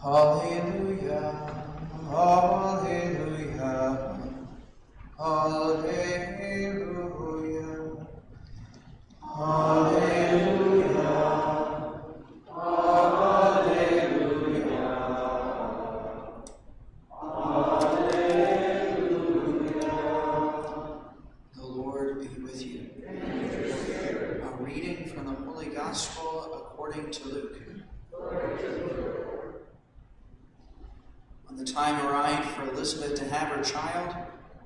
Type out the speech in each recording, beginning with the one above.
Hallelujah, hallelujah, hallelujah, hallelujah, hallelujah, hallelujah. The Lord be with you. A reading from the Holy Gospel according to Luke. When the time arrived for Elizabeth to have her child,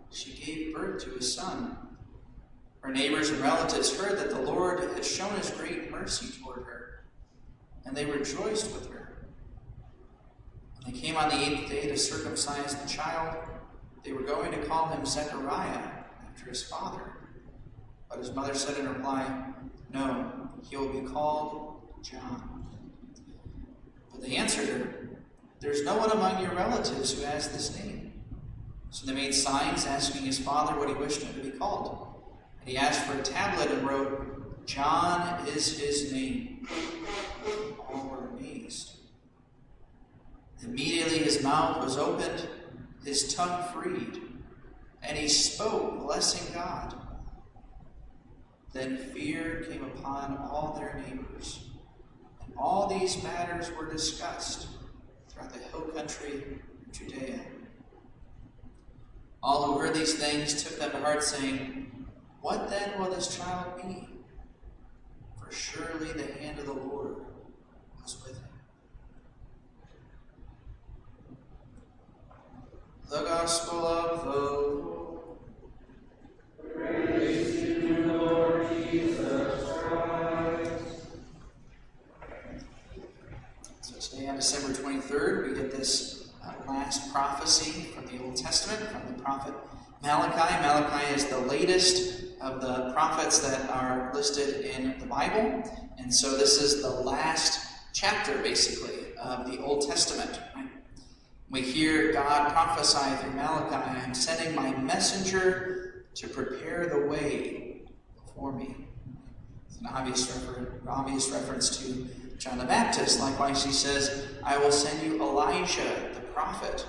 she gave birth to a son. Her neighbors and relatives heard that the Lord had shown his great mercy toward her, and they rejoiced with her. When they came on the 8th day to circumcise the child, they were going to call him Zechariah after his father. But his mother said in reply, "No, he will be called John." But they answered her, "There's no one among your relatives who has this name." So they made signs asking his father what he wished him to be called. And he asked for a tablet and wrote, "John is his name." All were amazed. Immediately his mouth was opened, his tongue freed, and he spoke, blessing God. Then fear came upon all their neighbors, and all these matters were discussed throughout the hill country of Judea. All who heard these things took them to heart, saying, "What then will this child be? For surely the hand of the Lord was with him." The Gospel of the Lord. Praise to you, Lord Jesus Christ. So today on December 23rd, we get this last prophecy from the Old Testament, from the prophet Malachi. Malachi is the latest of the prophets that are listed in the Bible. And so this is the last chapter, basically, of the Old Testament. We hear God prophesy through Malachi, "I am sending my messenger to prepare the way before me." It's an obvious reference to John the Baptist. Likewise, he says, "I will send you Elijah, the prophet."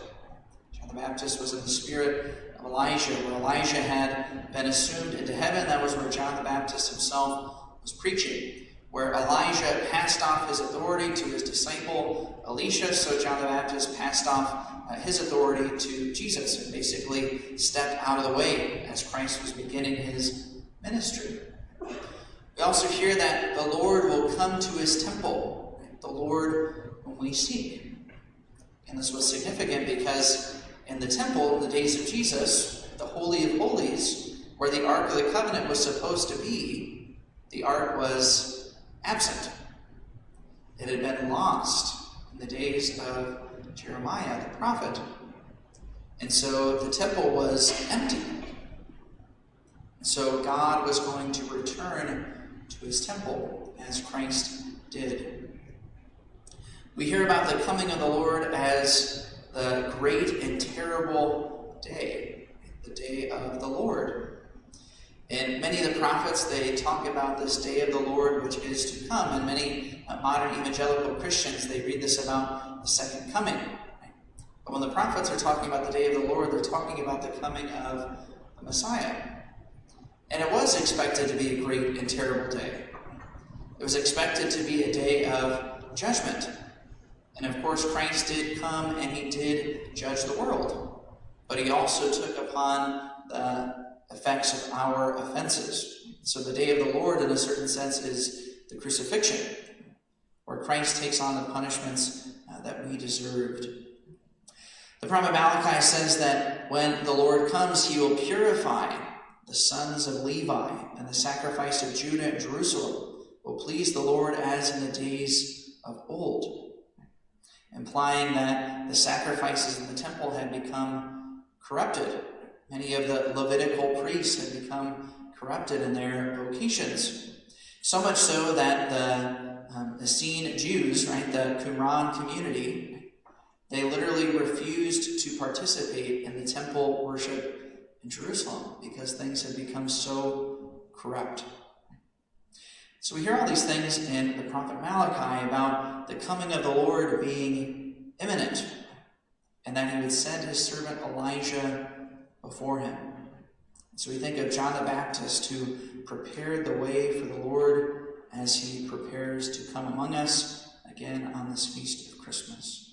John the Baptist was in the spirit of Elijah. Where Elijah had been assumed into heaven, that was where John the Baptist himself was preaching. Where Elijah passed off his authority to his disciple Elisha, so John the Baptist passed off his authority to Jesus and basically stepped out of the way as Christ was beginning his ministry. We also hear that the Lord will come to his temple, the Lord whom we seek. And this was significant because in the temple, in the days of Jesus, the Holy of Holies, where the Ark of the Covenant was supposed to be, the Ark was absent. It had been lost in the days of Jeremiah, the prophet. And so the temple was empty. And so God was going to return to his temple, as Christ did. We hear about the coming of the Lord as the great and terrible day, the day of the Lord. And many of the prophets, they talk about this day of the Lord which is to come. And many modern evangelical Christians, they read this about the second coming. But when the prophets are talking about the day of the Lord, they're talking about the coming of the Messiah. And it was expected to be a great and terrible day. It was expected to be a day of judgment. And of course, Christ did come and he did judge the world. But he also took upon the effects of our offenses. So the day of the Lord, in a certain sense, is the crucifixion, where Christ takes on the punishments that we deserved. The prophet Malachi says that when the Lord comes, he will purify the sons of Levi, and the sacrifice of Judah and Jerusalem will please the Lord as in the days of old, implying that the sacrifices in the temple had become corrupted. Many of the Levitical priests had become corrupted in their vocations, so much so that the Essene Jews, the Qumran community, they literally refused to participate in the temple worship in Jerusalem because things had become so corrupt. So we hear all these things in the prophet Malachi about the coming of the Lord being imminent, and that he would send his servant Elijah before him. So we think of John the Baptist, who prepared the way for the Lord as he prepares to come among us again on this feast of Christmas.